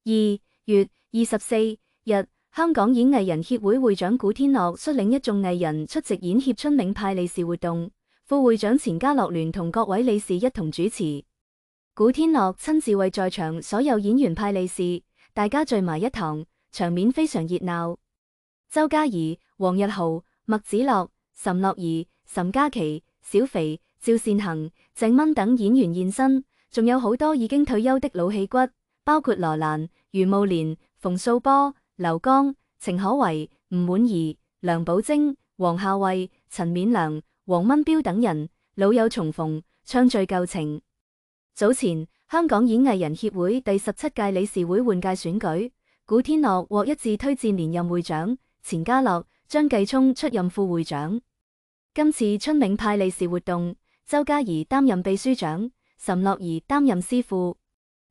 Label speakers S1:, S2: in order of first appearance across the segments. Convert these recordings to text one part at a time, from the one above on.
S1: 2月24日，香港演藝人協會會長古天樂率領一眾藝人出席演協春茗派利是活動，副會長錢嘉樂聯同各位理事一同主持。古天樂親自為在場所有演員派利是，大家聚埋一堂，場面非常熱鬧。周家怡、黃日豪、麥子樂、岑樂怡、岑嘉琪、小肥、趙善恒、鄭蚊等演員現身，仲有好多已經退休的老戲骨，包括羅蘭、余慕蓮、馮素波、劉江、程可為、吳婉儀、梁寶貞、黃夏蕙、陳勉良、黃蚊標等人，老友重逢，暢敘舊情。早前，香港演藝人協會第17屆理事會換屆選舉，古天樂獲一致推薦連任會長，錢嘉樂、張繼聰出任副會長。今次春茗派利是活動，周家怡擔任秘書長，岑樂怡擔任司庫。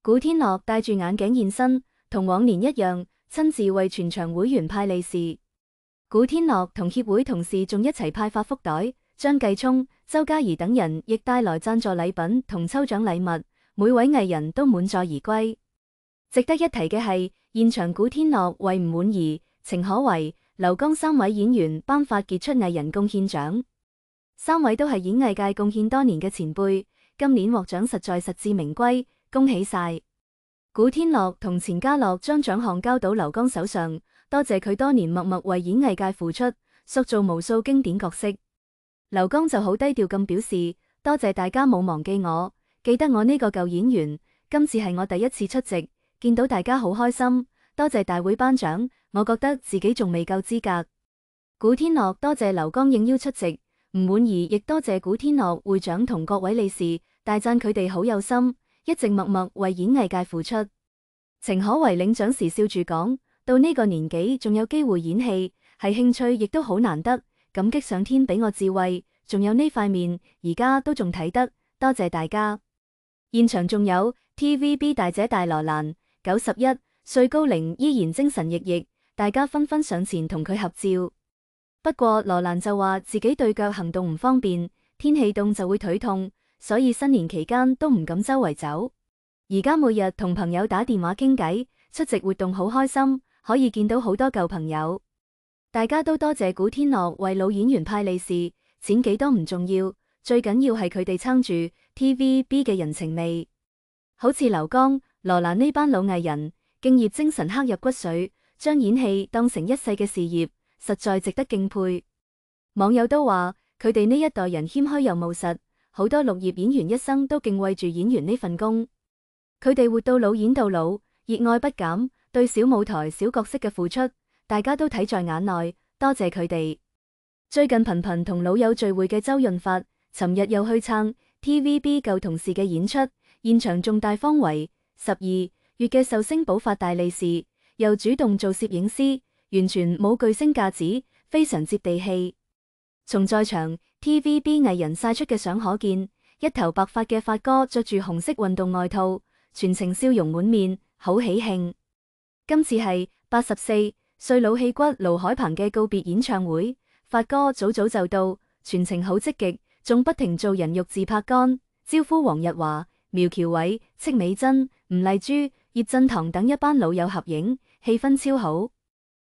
S1: 古天樂戴住眼鏡現身，同往年一樣，親自為全場會員派利是。古天樂同協會同事仲一齊派發福袋，張繼聰、周家怡等人亦帶來贊助禮品同抽獎禮物，每位藝人都滿載而歸。值得一提嘅係，現場古天樂為吳婉儀、程可為、劉江三位演員頒發傑出藝人貢獻獎，三位都係演藝界貢獻多年嘅前輩，今年獲獎實在實至名歸，恭喜晒！古天樂同錢嘉樂將獎項交到劉江手上，多謝佢多年默默為演藝界付出，塑造無數經典角色。劉江就好低調咁表示，多謝大家冇忘記我，記得我呢個舊演員，今次係我第一次出席，見到大家好開心，多謝大會頒獎，我覺得自己仲未夠資格。古天樂多謝劉江應邀出席，吳婉儀亦多謝古天樂會長同各位理事，大讚佢哋好有心，一直默默為演藝界付出。程可為領獎時笑住講，到呢個年紀仲有機會演戲，係興趣亦都好難得，感激上天俾我智慧，仲有呢塊面，而家都仲睇得，多謝大家。現場仲有 TVB 大姐大羅蘭，91歲高齡依然精神奕奕，大家紛紛上前同佢合照。不過羅蘭就話自己對腳行動唔方便，天氣凍就會腿痛，所以新年期間都唔敢周圍走。而家每日同朋友打電話傾偈，出席活動好開心，可以見到好多舊朋友。大家都多謝古天樂為老演員派利是，錢幾多唔重要，最緊要係佢哋撐住 TVB 嘅人情味。好似劉江、羅蘭呢班老藝人，敬業精神刻入骨髓，將演戲當成一世嘅事業，實在值得敬佩。網友都話佢哋呢一代人謙虛又務實，好多綠葉演員一生都敬畏住演員呢份工。佢哋活到老演到老，熱愛不減，對小舞台小角色嘅付出，大家都睇在眼內，多謝佢哋。最近頻頻同老友聚會嘅周潤發，尋日又去撐 TVB 舊同事嘅演出，現場仲大方為12月嘅壽星補發大利是，又主動做攝影師，完全冇巨星架子，非常接地氣。從在場 TVB 藝人晒出嘅相可見，一頭白髮嘅發哥着住紅色運動外套，全程笑容滿面，好喜慶。今次係84歲老戲骨盧海鵬嘅告別演唱會，發哥早早就到，全程好積極，仲不停做人肉自拍杆，招呼黃日華、苗僑偉、戚美珍、吳麗珠、葉振棠等一班老友合影，氣氛超好。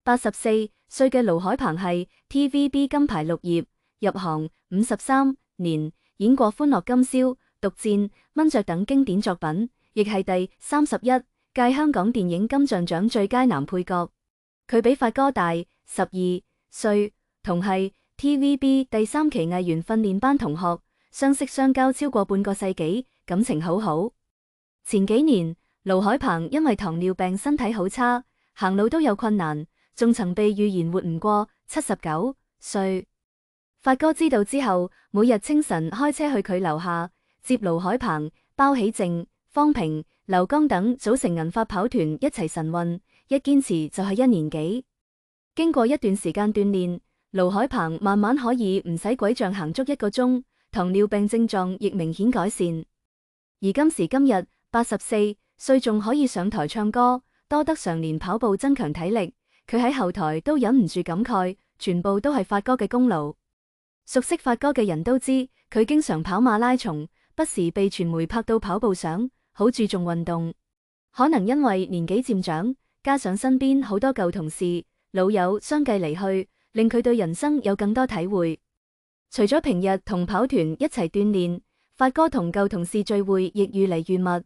S1: 84歲嘅盧海鵬係 TVB 金牌綠葉，入行53年，演過《歡樂今宵》、《毒戰》、《蚊雀》等經典作品，亦係第31屆香港電影金像獎最佳男配角。佢比發哥大12歲，同係 TVB 第3期藝員訓練班同學，相識相交超過半個世紀，感情好好。前幾年，盧海鵬因為糖尿病身體好差，行路都有困難，仲曾被預言活唔過79歲。發哥知道之後，每日清晨開車去佢樓下接盧海鵬、包起靜、方平、劉江等組成銀髮跑團一齊晨運，一堅持就係1年幾。經過一段時間鍛煉，盧海鵬慢慢可以唔使鬼杖行足1個鐘，糖尿病症狀亦明顯改善。而今時今日84歲仲可以上台唱歌，多得常年跑步增強體力，佢喺後台都忍唔住感慨，全部都係發哥嘅功勞。熟悉發哥嘅人都知，佢經常跑馬拉松，不時被傳媒拍到跑步相，好注重運動。可能因為年紀漸長，加上身邊好多舊同事、老友相繼離去，令佢對人生有更多體會。除咗平日同跑團一齊鍛煉，發哥同舊同事聚會亦越嚟越密。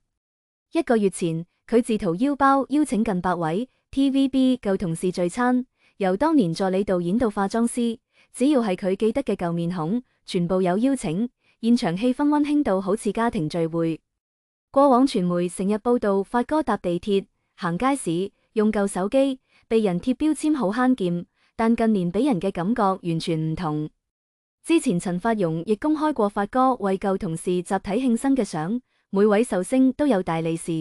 S1: 1個月前，佢自掏腰包邀請近100位 TVB 舊同事聚餐，由當年助理導演到化妝師，只要係佢記得嘅舊面孔，全部有邀請。現場氣氛溫馨到好似家庭聚會。過往傳媒成日報道發哥搭地鐵、行街市用舊手機，被人貼標籤好慳儉，但近年俾人嘅感覺完全唔同。之前陳法蓉亦公開過發哥為舊同事集體慶生嘅相，每位壽星都有大利是。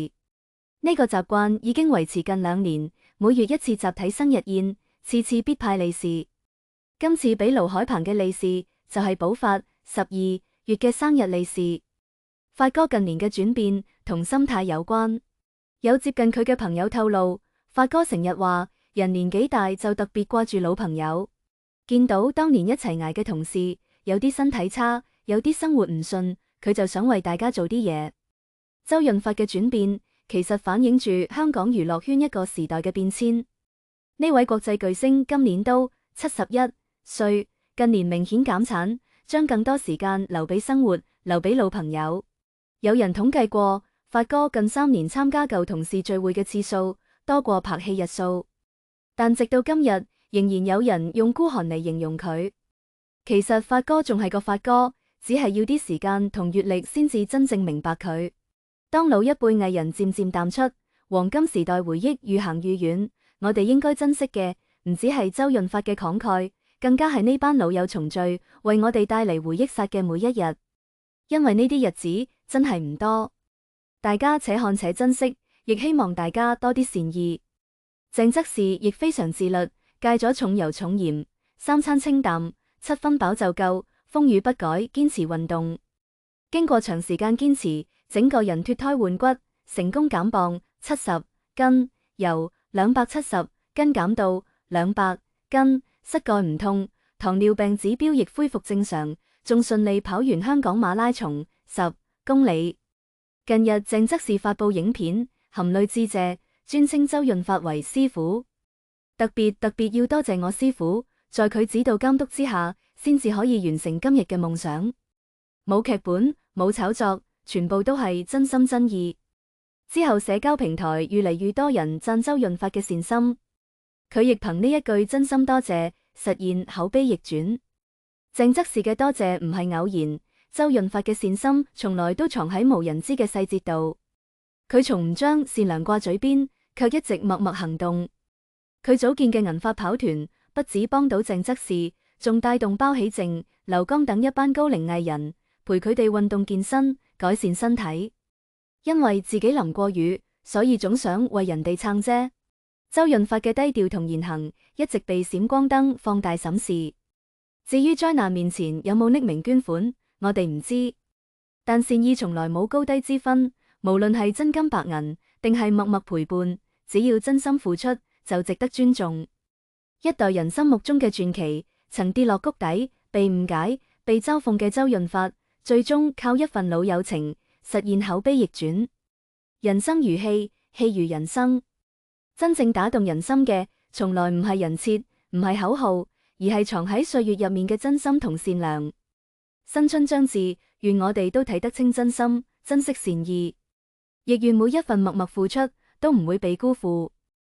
S1: 呢個習慣已經維持近2年，每月1次集體生日宴，次次必派利是。今次俾盧海鵬嘅利是就係補發12月嘅生日利是。發哥近年嘅轉變同心態有關，有接近佢嘅朋友透露，發哥成日話人年紀大就特別掛住老朋友，見到當年一齊捱嘅同事，有啲身體差，有啲生活唔順，佢就想為大家做啲嘢。周潤發嘅轉變其實反映住香港娛樂圈一個時代嘅變遷。呢位國際巨星今年都71歲，近年明顯減產，將更多時間留俾生活，留俾老朋友。有人統計過，發哥近3年參加舊同事聚會嘅次數多過拍戲日數，但直到今日仍然有人用孤寒嚟形容佢。其實發哥仲係個發哥，只係要啲時間同閱歷先至真正明白佢。當老一輩藝人漸漸淡出，黃金時代回憶愈行愈遠，我哋應該珍惜嘅唔止係周潤發嘅慷慨，更加係呢班老友重聚，為我哋帶嚟回憶殺嘅每一日。因為呢啲日子真係唔多，大家且看且珍惜，亦希望大家多啲善意。鄭則仕亦非常自律，戒咗重油重鹽，3餐清淡，7分飽就夠，風雨不改，堅持運動。經過長時間堅持，整個人脫胎換骨，成功減磅70斤，由270斤減到200斤，膝蓋唔痛，糖尿病指標亦恢復正常，仲順利跑完香港馬拉松10公里。近日鄭則仕發布影片，含淚致謝，尊稱周潤發為師傅，特別要多謝我師傅，在佢指導監督之下，先至可以完成今日嘅夢想。冇劇本，冇炒作，全部都係真心真意。之後社交平台越嚟越多人讚周潤發嘅善心，佢亦憑呢一句真心多謝，實現口碑逆轉。鄭則仕嘅多謝唔係偶然，周潤發嘅善心從來都藏喺無人知嘅細節度。佢從唔將善良掛嘴邊，卻一直默默行動。佢組建嘅銀髮跑團不止幫到鄭則仕，仲帶動包起靜、劉江等一班高齡藝人，陪佢哋運動健身，改善身體。因為自己淋過雨，所以總想為人哋撐遮。周潤發嘅低調同言行一直被閃光燈放大審視。至於災難面前有冇匿名捐款，我哋唔知。但善意從來冇高低之分，無論係真金白銀，定係默默陪伴，只要真心付出，就值得尊重。一代人心目中嘅傳奇，曾跌落谷底，被誤解、被嘲諷嘅周潤發，最終靠一份老友情，實現口碑逆轉。人生如戲，戲如人生。真正打動人心嘅，從來唔係人設，唔係口號，而係藏喺歲月入面嘅真心同善良。新春將至，願我哋都睇得清真心，珍惜善意，亦願每一份默默付出都唔會被辜負。